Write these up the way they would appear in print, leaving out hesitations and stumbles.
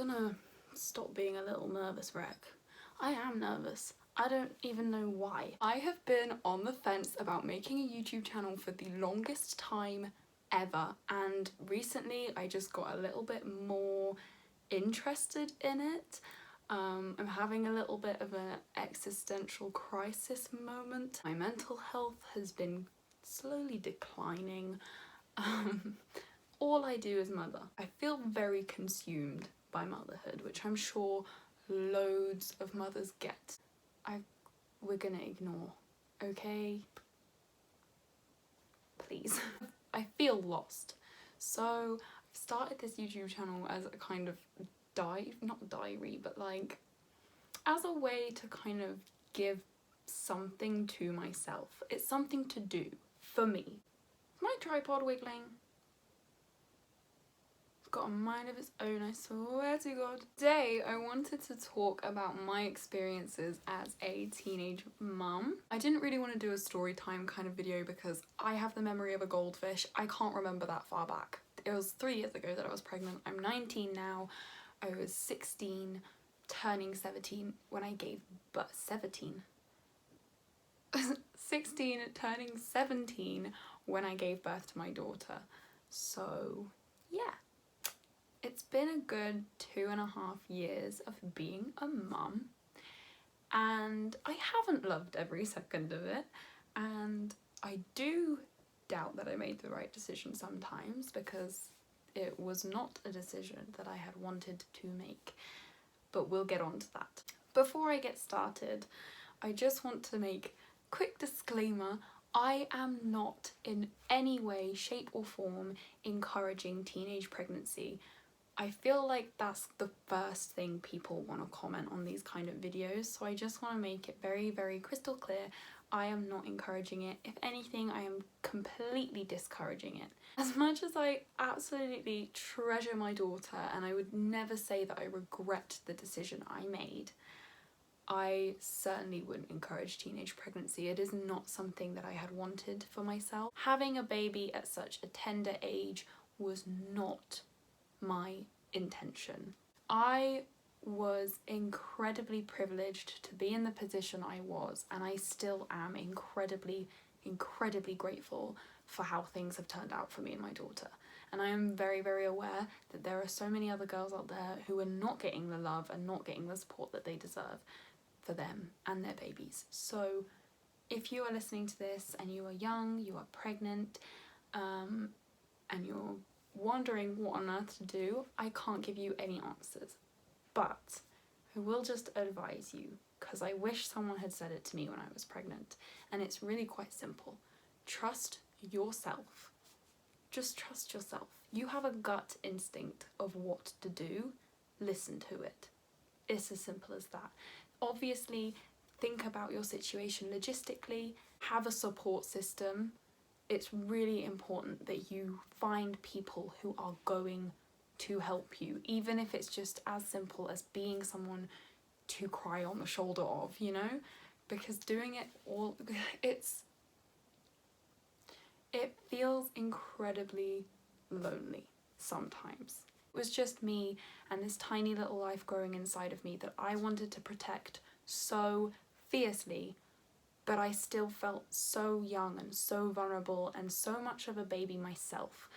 gonna stop being a little nervous wreck. I am nervous. I don't even know why. I have been on the fence about making a YouTube channel for the longest time ever, and recently I just got a little bit more interested in it. I'm having a little bit of an existential crisis moment. My mental health has been slowly declining. All I do is mother. I feel very consumed by motherhood, which I'm sure loads of mothers get. We're gonna ignore, okay? Please. I feel lost. So I've started this YouTube channel as a kind of not diary, but like as a way to kind of give something to myself. It's something to do for me. Is my tripod wiggling? It's got a mind of its own, I swear to God. Today I wanted to talk about my experiences as a teenage mum. I didn't really want to do a story time kind of video because I have the memory of a goldfish. I can't remember that far back. It was 3 years ago that I was pregnant. I'm 19 now. I was 16, turning 17 when I gave birth. 16, turning 17 when I gave birth to my daughter. So yeah, it's been a good 2.5 years of being a mum, and I haven't loved every second of it, and I do doubt that I made the right decision sometimes because it was not a decision that I had wanted to make, but we'll get on to that. Before I get started, I just want to make a quick disclaimer. I am not in any way, shape or form encouraging teenage pregnancy. I feel like that's the first thing people want to comment on these kind of videos, so I just want to make it very, very crystal clear. I am not encouraging it. If anything, I am completely discouraging it. As much as I absolutely treasure my daughter and I would never say that I regret the decision I made, I certainly wouldn't encourage teenage pregnancy. It is not something that I had wanted for myself. Having a baby at such a tender age was not my intention. I was incredibly privileged to be in the position I was, and I still am incredibly grateful for how things have turned out for me and my daughter. And I am very, very aware that there are so many other girls out there who are not getting the love and not getting the support that they deserve for them and their babies. So if you are listening to this and you are young, you are pregnant, and you're wondering what on earth to do, I can't give you any answers, but I will just advise you, because I wish someone had said it to me when I was pregnant, and it's really quite simple. Trust yourself. Just trust yourself. You have a gut instinct of what to do. Listen to it. It's as simple as that. Obviously, think about your situation logistically, have a support system. It's really important that you find people who are going to help you, even if it's just as simple as being someone to cry on the shoulder of, you know? Because doing it all, it feels incredibly lonely sometimes. It was just me and this tiny little life growing inside of me that I wanted to protect so fiercely, but I still felt so young and so vulnerable and so much of a baby myself.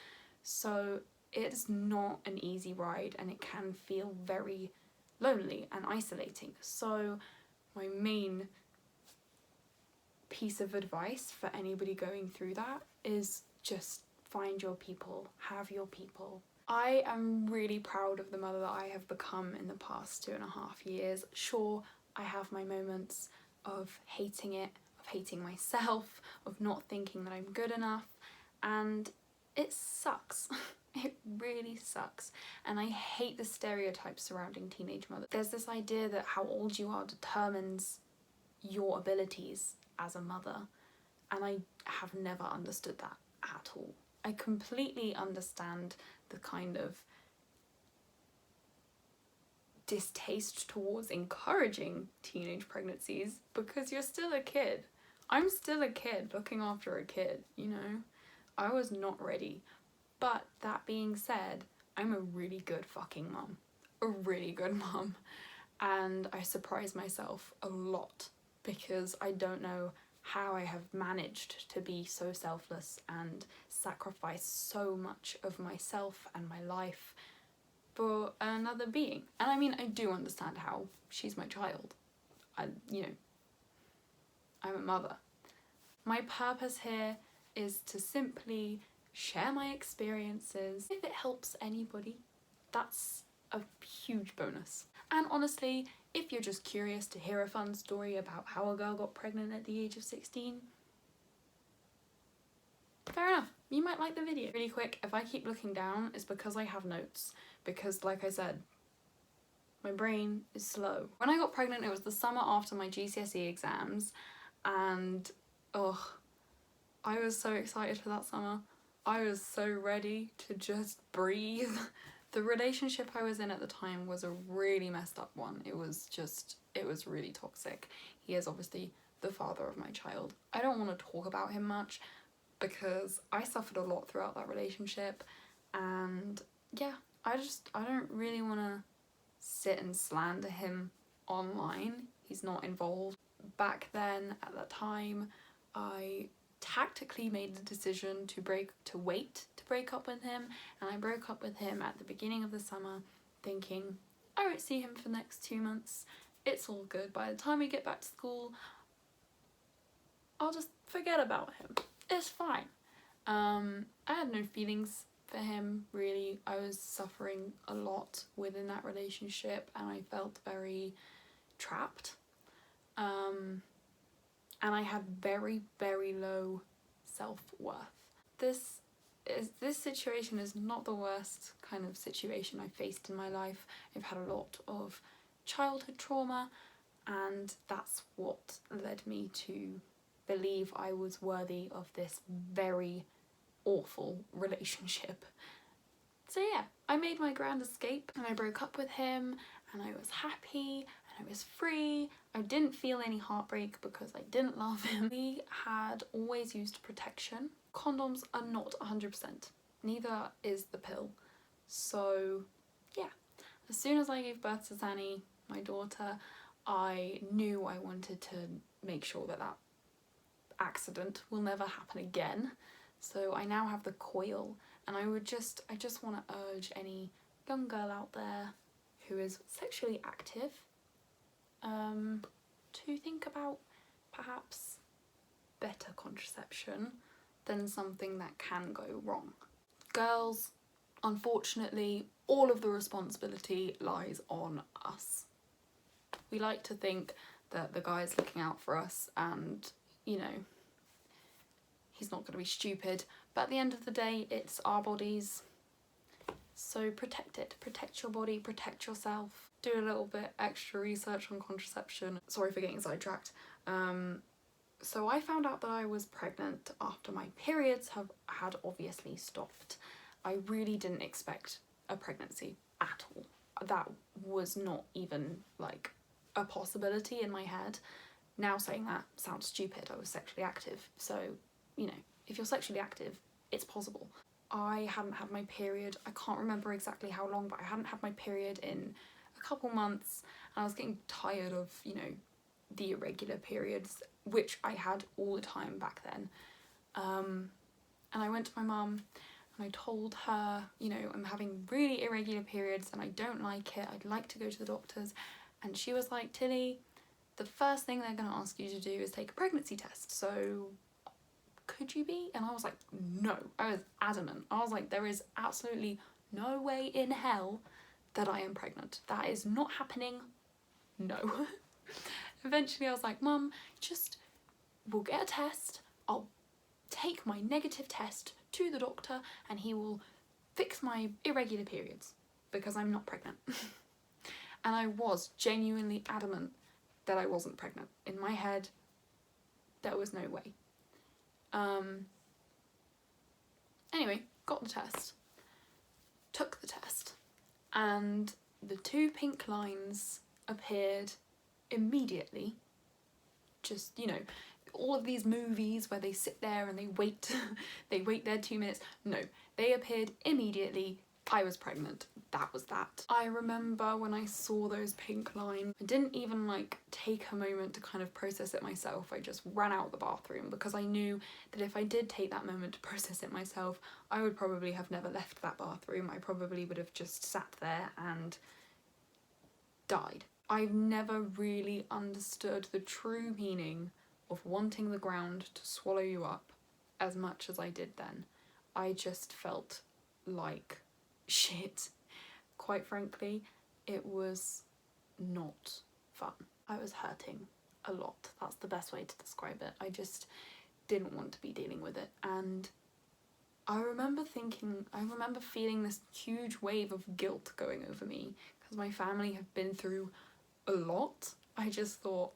So it's not an easy ride, and it can feel very lonely and isolating. So my main piece of advice for anybody going through that is just find your people, have your people. I am really proud of the mother that I have become in the past 2.5 years. Sure, I have my moments of hating it, of hating myself, of not thinking that I'm good enough, and it sucks. It really sucks. And I hate the stereotypes surrounding teenage mothers. There's this idea that how old you are determines your abilities as a mother, and I have never understood that at all. I completely understand the kind of distaste towards encouraging teenage pregnancies because you're still a kid. I'm still a kid looking after a kid, you know? I was not ready. But that being said, I'm a really good fucking mum. a really good mum, and I surprise myself a lot because I don't know how I have managed to be so selfless and sacrifice so much of myself and my life for another being. And I mean, I do understand how. She's my child. You know, I'm a mother. My purpose here is to simply share my experiences. If it helps anybody, that's a huge bonus. And honestly, if you're just curious to hear a fun story about how a girl got pregnant at the age of 16, fair enough, you might like the video. Really quick, if I keep looking down, it's because I have notes. Because like I said, my brain is slow. When I got pregnant, it was the summer after my GCSE exams, and I was so excited for that summer. I was so ready to just breathe. The relationship I was in at the time was a really messed up one. It was really toxic. He is obviously the father of my child. I don't want to talk about him much because I suffered a lot throughout that relationship, and yeah, I don't really want to sit and slander him online. He's not involved. Back then, at that time, I tactically made the decision to wait to break up with him, and I broke up with him at the beginning of the summer, thinking I won't see him for the next 2 months. It's all good. By the time we get back to school, I'll just forget about him. It's fine. I had no feelings for him, really. I was suffering a lot within that relationship, and I felt very trapped. And I had very, very low self-worth. This situation is not the worst kind of situation I've faced in my life. I've had a lot of childhood trauma, and that's what led me to believe I was worthy of this very awful relationship. So yeah, I made my grand escape, and I broke up with him, and I was happy, and I was free. I didn't feel any heartbreak because I didn't love him. We had always used protection. Condoms are not 100%. Neither is the pill. So yeah, as soon as I gave birth to Zanny, my daughter, I knew I wanted to make sure that that accident will never happen again. So I now have the coil, and I just want to urge any young girl out there who is sexually active to think about perhaps better contraception than something that can go wrong. Girls, unfortunately, all of the responsibility lies on us. We like to think that the guy's looking out for us and, you know, he's not going to be stupid, but at the end of the day, it's our bodies. So protect it. Protect your body, protect yourself. Do a little bit extra research on contraception. Sorry for getting sidetracked. So I found out that I was pregnant after my periods had obviously stopped. I really didn't expect a pregnancy at all. That was not even like a possibility in my head. Now saying that sounds stupid. I was sexually active. So, you know, if you're sexually active, it's possible. I hadn't had my period. I can't remember exactly how long, but I hadn't had my period in a couple months, and I was getting tired of, you know, the irregular periods, which I had all the time back then. And I went to my mum and I told her, you know, I'm having really irregular periods and I don't like it. I'd like to go to the doctors. And she was like, Tilly, the first thing they're going to ask you to do is take a pregnancy test. So could you be? And I was like, no. I was adamant. I was like, there is absolutely no way in hell that I am pregnant. That is not happening. No. Eventually I was like, Mum, we'll get a test. I'll take my negative test to the doctor and he will fix my irregular periods because I'm not pregnant. And I was genuinely adamant that I wasn't pregnant. In my head, there was no way. Anyway, got the test, took the test, and the 2 pink lines appeared immediately. Just, you know, all of these movies where they sit there and they wait their 2 minutes. No, they appeared immediately I was pregnant. That was that. I remember when I saw those pink lines, I didn't even like take a moment to kind of process it myself. I just ran out the bathroom because I knew that if I did take that moment to process it myself, I would probably have never left that bathroom. I probably would have just sat there and died. I've never really understood the true meaning of wanting the ground to swallow you up as much as I did then. I just felt like shit. Quite frankly, it was not fun. I was hurting a lot. That's the best way to describe it. I just didn't want to be dealing with it. And I remember feeling this huge wave of guilt going over me because my family have been through a lot. I just thought,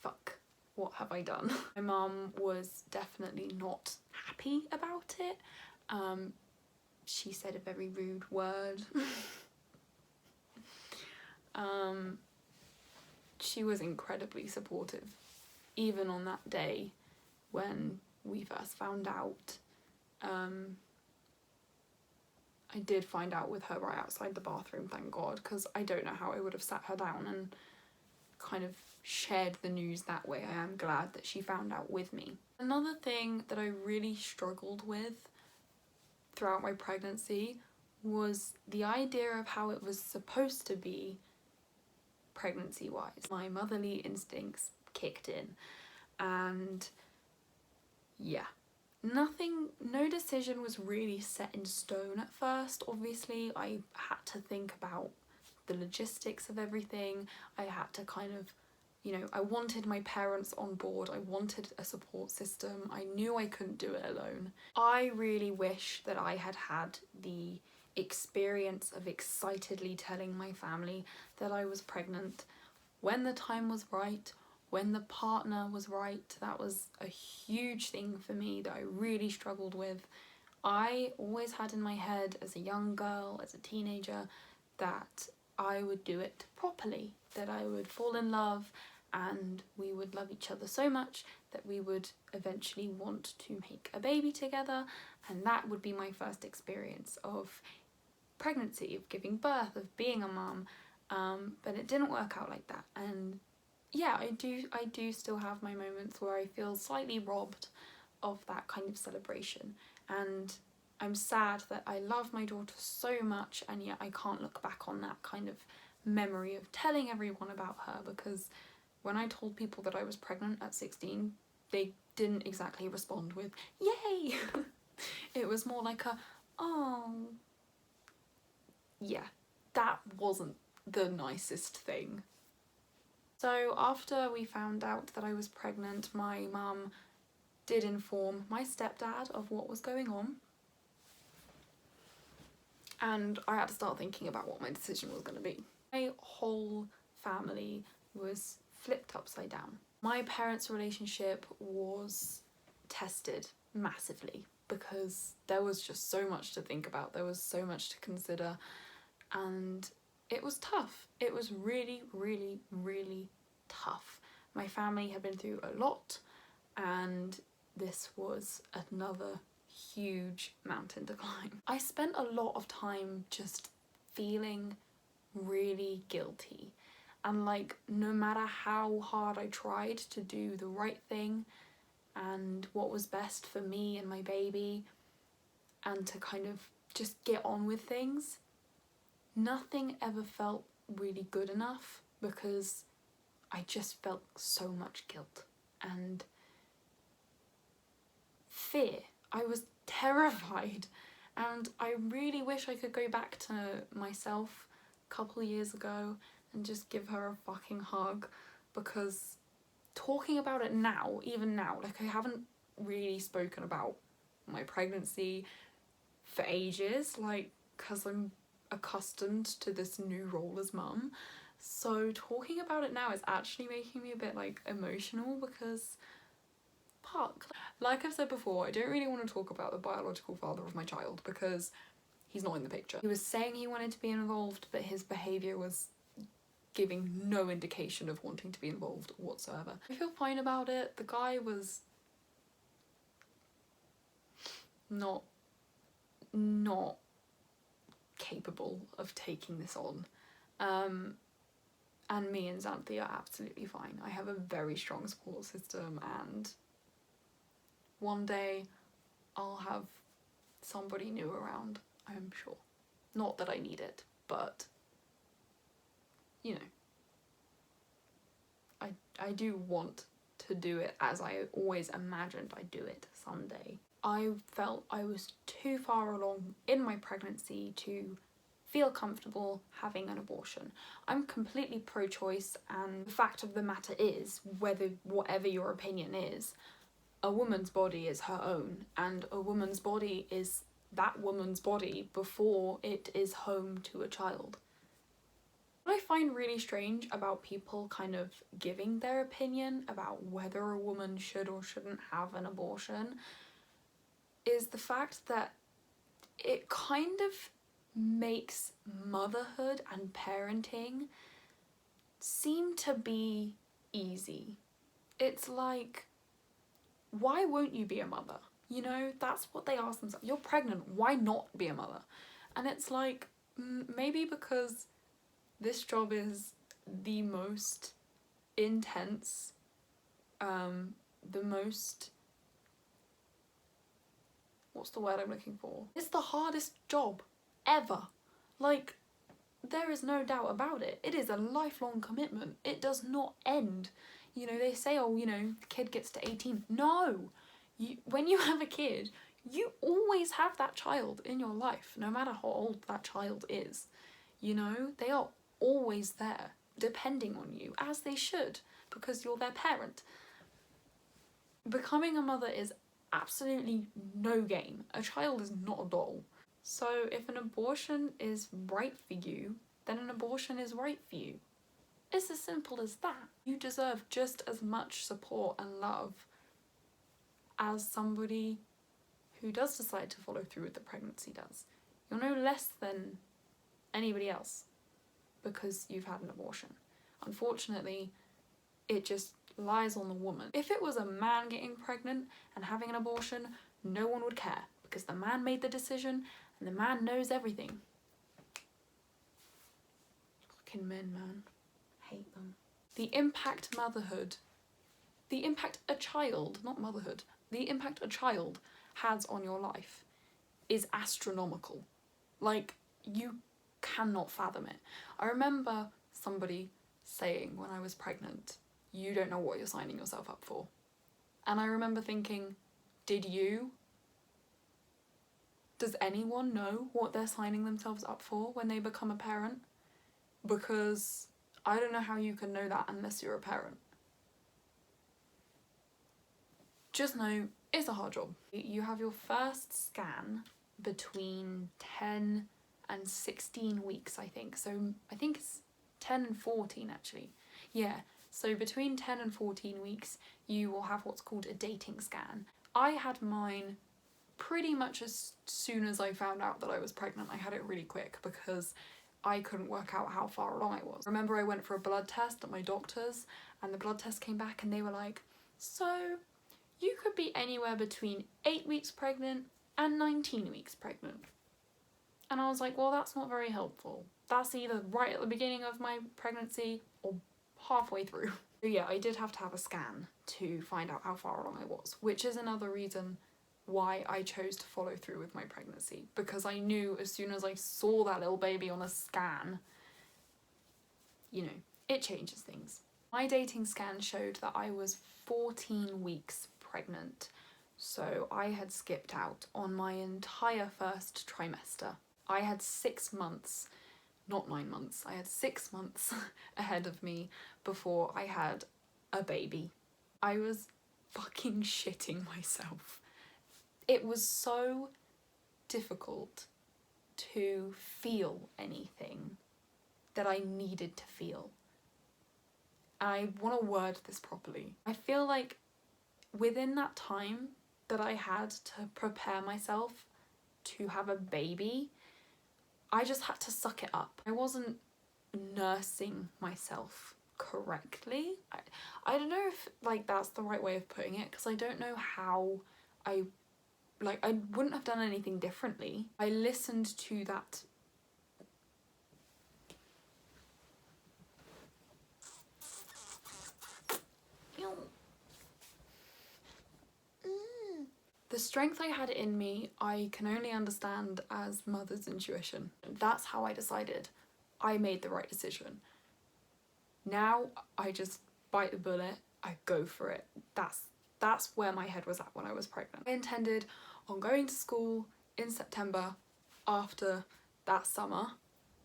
fuck, what have I done? My mum was definitely not happy about it. She said a very rude word. She was incredibly supportive, even on that day when we first found out. I did find out with her right outside the bathroom, thank God, because I don't know how I would have sat her down and kind of shared the news that way. I am glad that she found out with me. Another thing that I really struggled with throughout my pregnancy was the idea of how it was supposed to be pregnancy-wise. My motherly instincts kicked in, and yeah. No decision was really set in stone at first. Obviously, I had to think about the logistics of everything. I had to kind of, I wanted my parents on board. I wanted a support system. I knew I couldn't do it alone. I really wish that I had had the experience of excitedly telling my family that I was pregnant when the time was right, when the partner was right. That was a huge thing for me that I really struggled with. I always had in my head as a young girl, as a teenager, that I would do it properly, that I would fall in love and we would love each other so much that we would eventually want to make a baby together, and that would be my first experience of pregnancy, of giving birth, of being a mum. But it didn't work out like that, and yeah, I do still have my moments where I feel slightly robbed of that kind of celebration, and I'm sad that I love my daughter so much and yet I can't look back on that kind of memory of telling everyone about her, because when I told people that I was pregnant at 16, they didn't exactly respond with yay. It was more like a oh. Yeah, that wasn't the nicest thing. So after we found out that I was pregnant, my mum did inform my stepdad of what was going on, and I had to start thinking about what my decision was going to be. My whole family was flipped upside down. My parents' relationship was tested massively because there was just so much to think about, there was so much to consider, and it was tough. It was really, really, really tough. My family had been through a lot, and this was another huge mountain to climb. I spent a lot of time just feeling really guilty, and like no matter how hard I tried to do the right thing and what was best for me and my baby and to kind of just get on with things, nothing ever felt really good enough because I just felt so much guilt and fear. I was terrified, and I really wish I could go back to myself a couple of years ago and just give her a fucking hug, because talking about it now, even now, like I haven't really spoken about my pregnancy for ages, like because I'm accustomed to this new role as mum. So talking about it now is actually making me a bit like emotional because fuck. Like I've said before, I don't really want to talk about the biological father of my child because he's not in the picture. He was saying he wanted to be involved, but his behaviour was giving no indication of wanting to be involved whatsoever. I feel fine about it. The guy was not capable of taking this on. And me and Xanthi are absolutely fine. I have a very strong support system, and one day I'll have somebody new around, I'm sure. Not that I need it, but, you know, I do want to do it as I always imagined I'd do it someday. I felt I was too far along in my pregnancy to feel comfortable having an abortion. I'm completely pro-choice, and the fact of the matter is, whatever your opinion is, a woman's body is her own, and a woman's body is that woman's body before it is home to a child. What I find really strange about people kind of giving their opinion about whether a woman should or shouldn't have an abortion is the fact that it kind of makes motherhood and parenting seem to be easy. It's like, why won't you be a mother? You know, that's what they ask themselves. You're pregnant, why not be a mother? And it's like, maybe because this job is the most intense, the most, what's the word I'm looking for? It's the hardest job ever. Like, there is no doubt about it. It is a lifelong commitment. It does not end. You know, they say, oh, you know, the kid gets to 18. No! When you have a kid, you always have that child in your life, no matter how old that child is. You know, they are always there, depending on you, as they should, because you're their parent. Becoming a mother is absolutely no game. A child is not a doll. So if an abortion is right for you, then an abortion is right for you. It's as simple as that. You deserve just as much support and love as somebody who does decide to follow through with the pregnancy does. You're no less than anybody else because you've had an abortion. Unfortunately, it just lies on the woman. If it was a man getting pregnant and having an abortion, no one would care because the man made the decision and the man knows everything. Fucking men, man. Hate them. The impact a child, not motherhood, the impact a child has on your life is astronomical. Like, you cannot fathom it. I remember somebody saying when I was pregnant, you don't know what you're signing yourself up for. And I remember thinking, did you? Does anyone know what they're signing themselves up for when they become a parent? Because I don't know how you can know that unless you're a parent. Just know it's a hard job. You have your first scan between 10 and 16 weeks, I think. So I think it's 10 and 14 actually. Yeah, so between 10 and 14 weeks, you will have what's called a dating scan. I had mine pretty much as soon as I found out that I was pregnant. I had it really quick because I couldn't work out how far along I was. Remember, I went for a blood test at my doctor's and the blood test came back and they were like, so you could be anywhere between 8 weeks pregnant and 19 weeks pregnant. And I was like, well, that's not very helpful. That's either right at the beginning of my pregnancy or halfway through. So yeah, I did have to have a scan to find out how far along I was, which is another reason why I chose to follow through with my pregnancy, because I knew as soon as I saw that little baby on a scan, you know, it changes things. My dating scan showed that I was 14 weeks pregnant, so I had skipped out on my entire first trimester. I had 6 months, not 9 months, I had 6 months ahead of me before I had a baby. I was fucking shitting myself. It was so difficult to feel anything that I needed to feel. I want to word this properly. I feel like within that time that I had to prepare myself to have a baby, I just had to suck it up. I wasn't nursing myself correctly. I don't know if like that's the right way of putting it, because I don't know how I wouldn't have done anything differently. I listened to that strength I had in me, I can only understand as mother's intuition. That's how I decided I made the right decision. Now I just bite the bullet, I go for it. That's where my head was at when I was pregnant. I intended on going to school in September after that summer.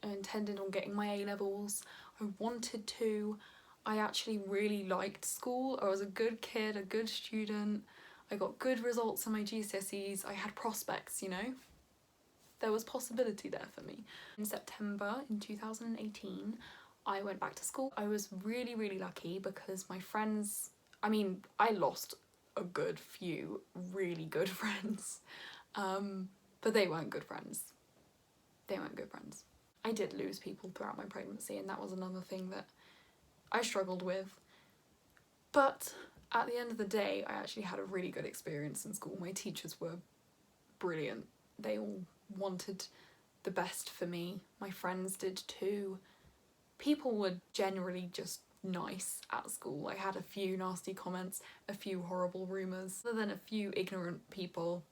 I intended on getting my A-levels. I wanted to. I actually really liked school. I was a good kid, a good student. I got good results in my GCSEs. I had prospects, you know? There was possibility there for me. In September in 2018, I went back to school. I was really, really lucky because my friends, I mean, I lost a good few really good friends, but they weren't good friends. They weren't good friends. I did lose people throughout my pregnancy, and that was another thing that I struggled with. But at the end of the day, I actually had a really good experience in school. My teachers were brilliant. They all wanted the best for me. My friends did too. People were generally just nice at school. I had a few nasty comments, a few horrible rumours. Other than a few ignorant people,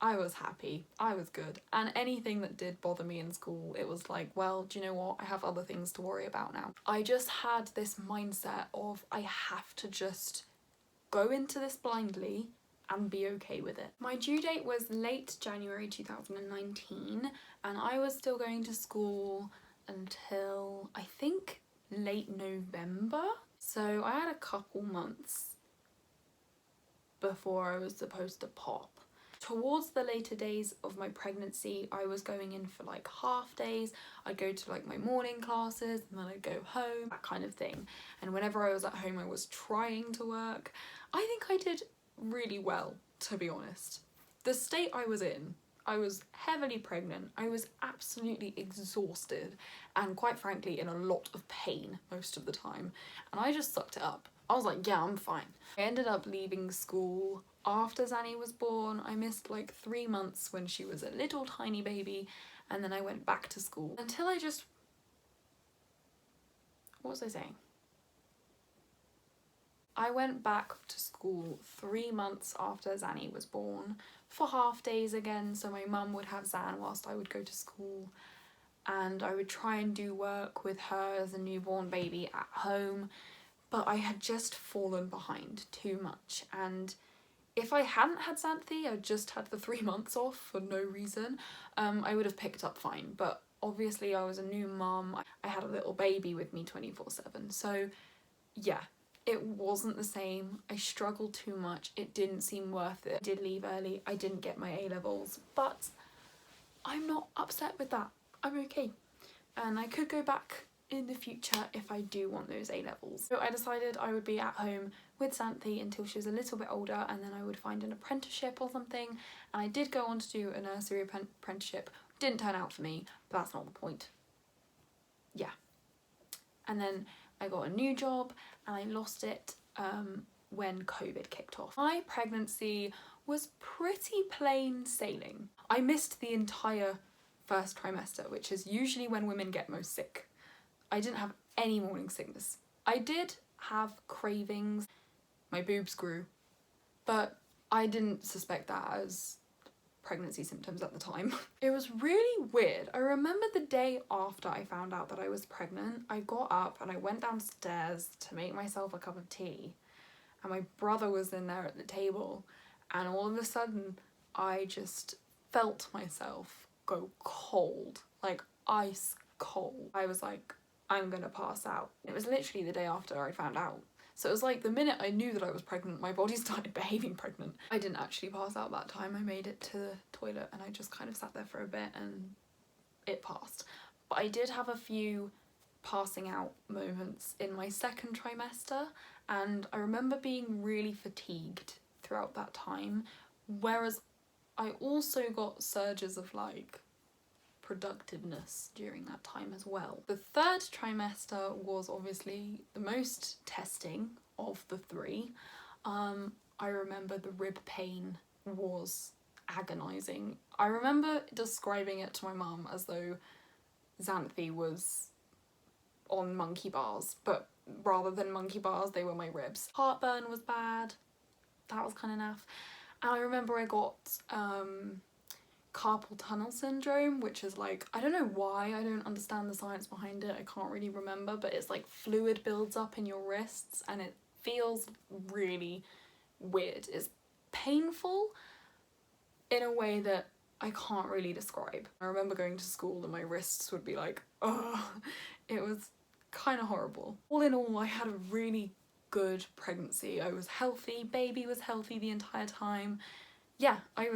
I was happy, I was good. And anything that did bother me in school, it was like, well, do you know what? I have other things to worry about now. I just had this mindset of I have to just go into this blindly and be okay with it. My due date was late January 2019, and I was still going to school until I think late November. So I had a couple months before I was supposed to pop. Towards the later days of my pregnancy, I was going in for like half days. I'd go to like my morning classes and then I'd go home, that kind of thing. And whenever I was at home, I was trying to work. I think I did really well, to be honest. The state I was in, I was heavily pregnant, I was absolutely exhausted and quite frankly in a lot of pain most of the time, and I just sucked it up. I was like, yeah, I'm fine. I ended up leaving school after Zanny was born. I missed like 3 months when she was a little tiny baby, and then I went back to school until I just... what was I saying? I went back to school 3 months after Zanny was born for half days again, so my mum would have Zan whilst I would go to school, and I would try and do work with her as a newborn baby at home, but I had just fallen behind too much. And if I hadn't had Xanthi, I just had the 3 months off for no reason, I would have picked up fine. But obviously I was a new mum, I had a little baby with me 24/7, so yeah. It wasn't the same. I struggled too much. It didn't seem worth it. I did leave early. I didn't get my A-levels, but I'm not upset with that. I'm okay. And I could go back in the future if I do want those A-levels. So I decided I would be at home with Xanthi until she was a little bit older, and then I would find an apprenticeship or something. And I did go on to do a nursery apprenticeship. Didn't turn out for me, but that's not the point. Yeah. And then I got a new job and I lost it when COVID kicked off. My pregnancy was pretty plain sailing. I missed the entire first trimester, which is usually when women get most sick. I didn't have any morning sickness. I did have cravings, my boobs grew, but I didn't suspect that as pregnancy symptoms at the time. It was really weird. I remember the day after I found out that I was pregnant, I got up and I went downstairs to make myself a cup of tea, and my brother was in there at the table, and all of a sudden I just felt myself go cold, like ice cold. I was like, I'm gonna pass out. It was literally the day after I found out. So it was like the minute I knew that I was pregnant, my body started behaving pregnant. I didn't actually pass out that time. I made it to the toilet and I just kind of sat there for a bit and it passed. But I did have a few passing out moments in my second trimester, and I remember being really fatigued throughout that time, whereas I also got surges of like productiveness during that time as well. The third trimester was obviously the most testing of the three. I remember the rib pain was agonising. I remember describing it to my mum as though Xanthi was on monkey bars, but rather than monkey bars, they were my ribs. Heartburn was bad. That was kind of naff. And I remember I got carpal tunnel syndrome, which is like, I don't know why, I don't understand the science behind it, I can't really remember, but it's like fluid builds up in your wrists and it feels really weird. It's painful in a way that I can't really describe. I remember going to school and my wrists would be like, oh, it was kind of horrible. All in all, I had a really good pregnancy. I was healthy, baby was healthy the entire time. Yeah, I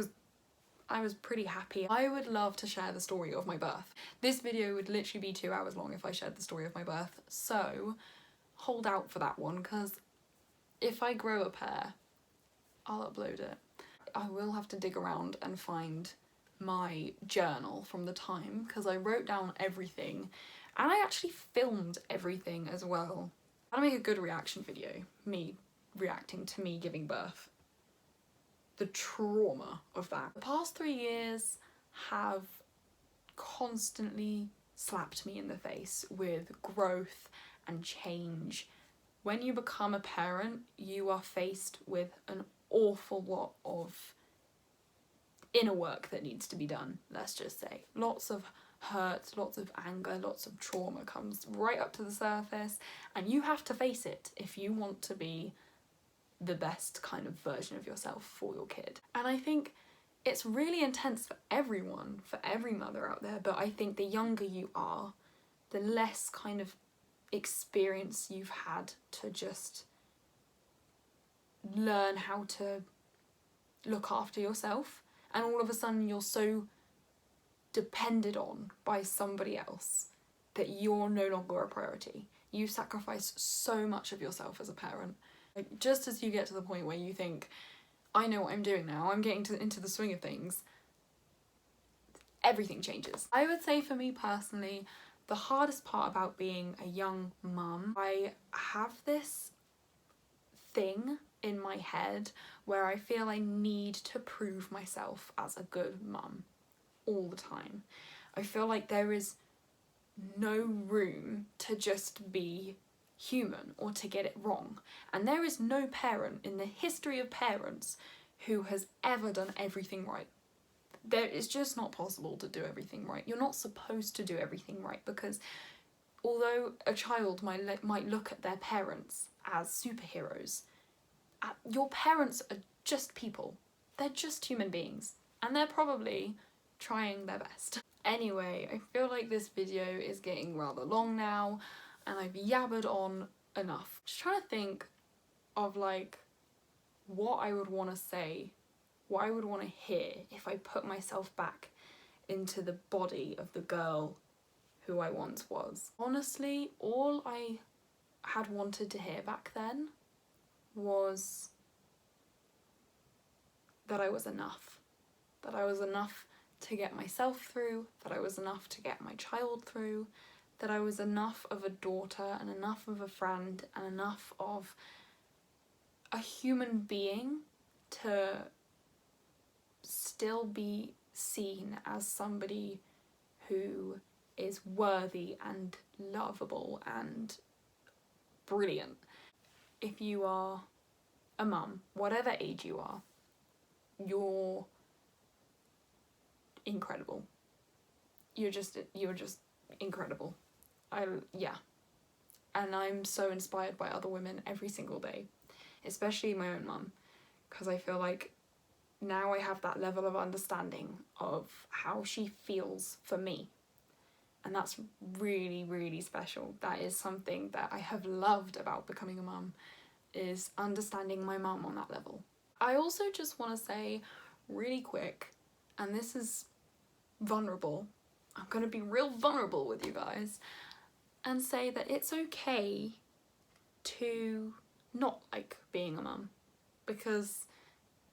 was pretty happy. I would love to share the story of my birth. This video would literally be 2 hours long if I shared the story of my birth, so hold out for that one, because if I grow a pair, I'll upload it. I will have to dig around and find my journal from the time, because I wrote down everything and I actually filmed everything as well. I'll make a good reaction video, me reacting to me giving birth. The trauma of that. The past 3 years have constantly slapped me in the face with growth and change. When you become a parent, you are faced with an awful lot of inner work that needs to be done, let's just say. Lots of hurt, lots of anger, lots of trauma comes right up to the surface, and you have to face it if you want to be the best kind of version of yourself for your kid. And I think it's really intense for everyone, for every mother out there, but I think the younger you are, the less kind of experience you've had to just learn how to look after yourself, and all of a sudden you're so depended on by somebody else that you're no longer a priority. You sacrifice so much of yourself as a parent. Like, just as you get to the point where you think, I know what I'm doing now, I'm getting into the swing of things, everything changes. I would say for me personally, the hardest part about being a young mum, I have this thing in my head where I feel I need to prove myself as a good mum all the time. I feel like there is no room to just be human or to get it wrong. And there is no parent in the history of parents who has ever done everything right. It's just not possible to do everything right. You're not supposed to do everything right, because although a child might look at their parents as superheroes, your parents are just people. They're just human beings, and they're probably trying their best. Anyway, I feel like this video is getting rather long now, and I've yabbered on enough. Just trying to think of like what I would want to say, what I would want to hear if I put myself back into the body of the girl who I once was. Honestly, all I had wanted to hear back then was that I was enough. That I was enough to get myself through, that I was enough to get my child through, that I was enough of a daughter and enough of a friend and enough of a human being to still be seen as somebody who is worthy and lovable and brilliant. If you are a mum, whatever age you are, you're incredible. You're just incredible. Yeah. And I'm so inspired by other women every single day, especially my own mum, because I feel like now I have that level of understanding of how she feels for me. And that's really, really special. That is something that I have loved about becoming a mum, is understanding my mum on that level. I also just want to say really quick, and this is vulnerable, I'm going to be real vulnerable with you guys, and say that it's okay to not like being a mum, because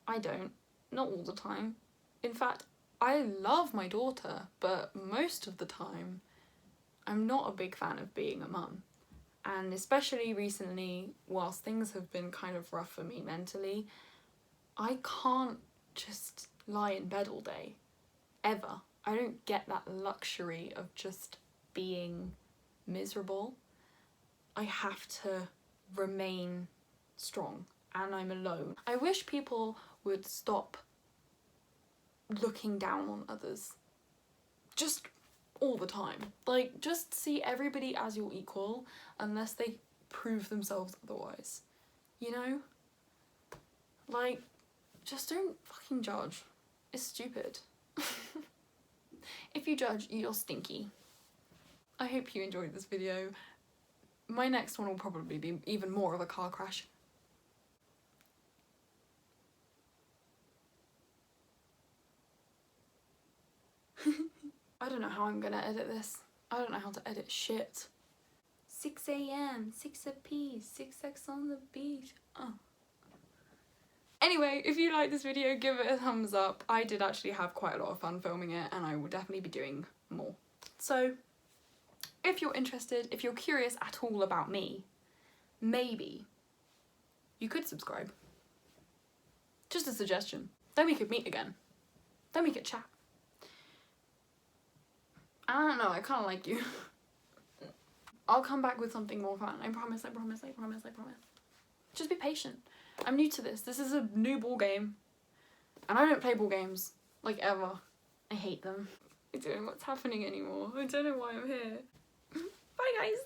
I don't, not all the time. In fact, I love my daughter, but most of the time I'm not a big fan of being a mum. And especially recently, whilst things have been kind of rough for me mentally, I can't just lie in bed all day, ever. I don't get that luxury of just being miserable. I have to remain strong, and I'm alone. I wish people would stop looking down on others. Just all the time. Like, just see everybody as your equal unless they prove themselves otherwise. You know? Like, just don't fucking judge. It's stupid. If you judge, you're stinky. I hope you enjoyed this video. My next one will probably be even more of a car crash. I don't know how I'm gonna edit this. I don't know how to edit shit. 6 a.m, 6 apiece, 6x on the beach. Oh. Anyway, if you like this video, give it a thumbs up. I did actually have quite a lot of fun filming it, and I will definitely be doing more. So, if you're interested, if you're curious at all about me, maybe you could subscribe. Just a suggestion. Then we could meet again. Then we could chat. I don't know, I kind of like you. I'll come back with something more fun. I promise, I promise, I promise, I promise. Just be patient. I'm new to this. This is a new ball game. And I don't play ball games, like, ever. I hate them. I don't know what's happening anymore. I don't know why I'm here. Bye, guys.